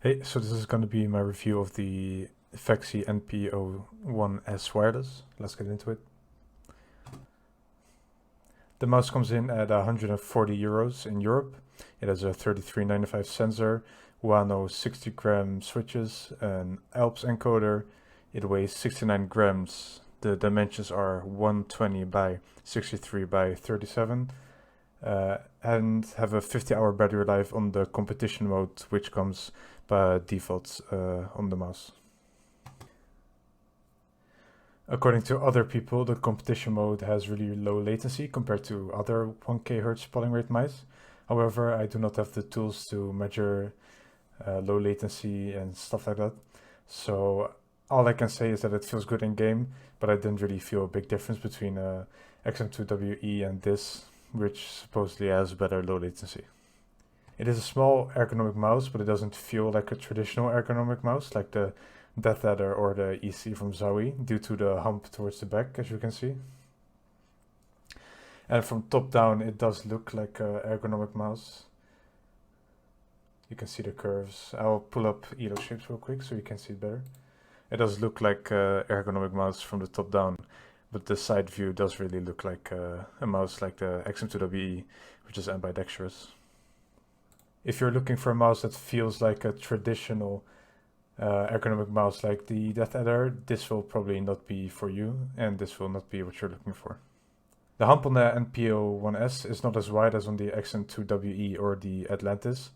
Hey, so this is going to be my review of the Vaxee NP-01s wireless. Let's get into it. The mouse comes in at 140 euros in Europe. It has a 3395 sensor, Wano 60 gram switches, an ALPS encoder. It weighs 69 grams. The dimensions are 120 by 63 by 37. And have a 50-hour battery life on the competition mode, which comes by default on the mouse. According to other people, the competition mode has really low latency compared to other 1K Hz polling rate mice. However, I do not have the tools to measure low latency and stuff like that. So all I can say is that it feels good in game, but I didn't really feel a big difference between XM2WE and this, which supposedly has better low latency. It is a small ergonomic mouse, but it doesn't feel like a traditional ergonomic mouse like the Death Adder or the EC from Zowie due to the hump towards the back, as you can see. And from top down, it does look like an ergonomic mouse. You can see the curves. I'll pull up Elo shapes real quick so you can see it better. It does look like an ergonomic mouse from the top down, but the side view does really look like a mouse like the XM2WE, which is ambidextrous. If you're looking for a mouse that feels like a traditional ergonomic mouse like the Death Adder, this will probably not be for you, and this will not be what you're looking for. The hump on the NP-01s is not as wide as on the XM2WE or the Atlantis,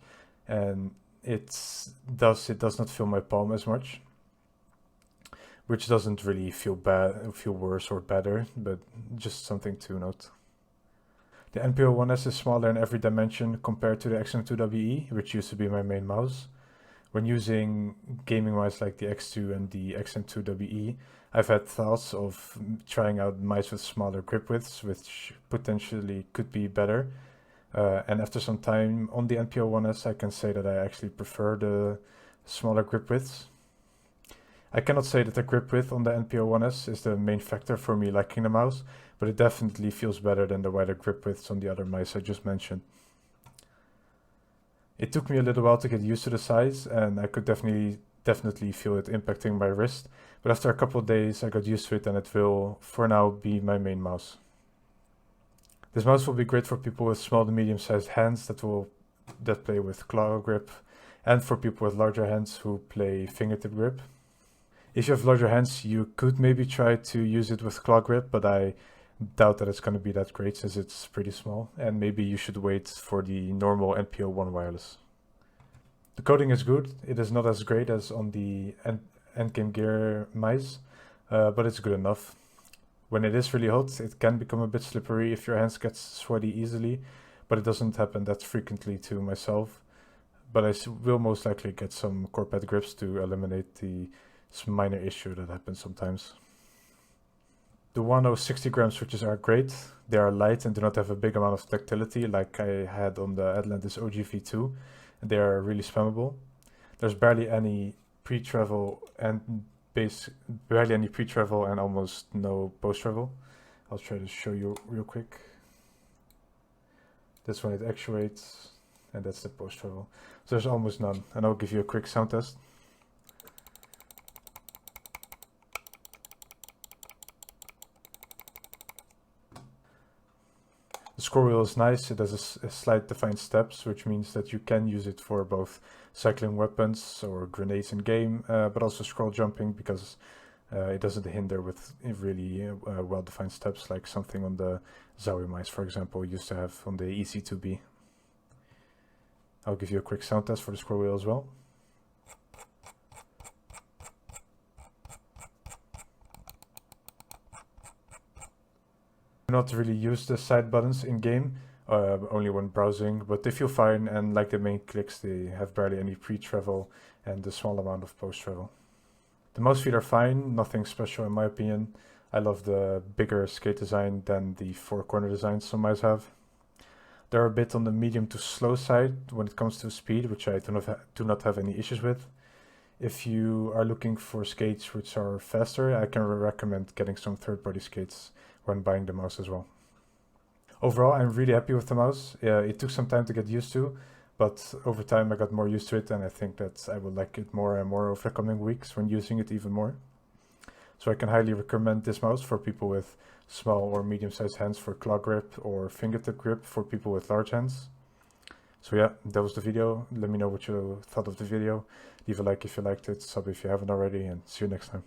and it does not feel my palm as much, which doesn't really feel worse or better, but just something to note. The NP-01s is smaller in every dimension compared to the XM2WE, which used to be my main mouse. When using gaming mice like the X2 and the XM2WE, I've had thoughts of trying out mice with smaller grip widths, which potentially could be better. And after some time on the NP-01s, I can say that I actually prefer the smaller grip widths. I cannot say that the grip width on the NP-01s is the main factor for me liking the mouse, but it definitely feels better than the wider grip widths on the other mice I just mentioned. It took me a little while to get used to the size, and I could definitely feel it impacting my wrist, but after a couple of days I got used to it, and it will, for now, be my main mouse. This mouse will be great for people with small to medium-sized hands that play with claw grip, and for people with larger hands who play fingertip grip. If you have larger hands, you could maybe try to use it with claw grip, but I doubt that it's going to be that great since it's pretty small, and maybe you should wait for the normal NP-01 wireless. The coding is good. It is not as great as on the endgame gear mice, but it's good enough. When it is really hot, it can become a bit slippery if your hands get sweaty easily, but it doesn't happen that frequently to myself. But I will most likely get some core pad grips to eliminate the minor issue that happens sometimes. The Wano 60 gram switches are great. They are light and do not have a big amount of tactility like I had on the Atlantis OGV2. They are really spammable. There's barely any pre-travel and almost no post-travel. I'll try to show you real quick. That's when it actuates, and that's the post-travel. So there's almost none, and I'll give you a quick sound test. The scroll wheel is nice. It has a slight defined steps, which means that you can use it for both cycling weapons or grenades in game, but also scroll jumping because it doesn't hinder with really well-defined steps like something on the Zowie mice, for example, used to have on the EC2B. I'll give you a quick sound test for the scroll wheel as well. Not really use the side buttons in game, only when browsing, but they feel fine, and like the main clicks, they have barely any pre-travel and a small amount of post-travel. The mouse feet are fine, nothing special in my opinion. I love the bigger skate design than the four-corner designs some mice have. They're a bit on the medium to slow side when it comes to speed, which I do not have any issues with. If you are looking for skates which are faster, I can recommend getting some third-party skates when buying the mouse as well. Overall, I'm really happy with the mouse. It took some time to get used to, but over time I got more used to it, and I think that I will like it more and more over the coming weeks when using it even more. So I can highly recommend this mouse for people with small or medium-sized hands for claw grip, or fingertip grip for people with large hands. So yeah, that was the video. Let me know what you thought of the video. Leave a like if you liked it, sub if you haven't already, and see you next time.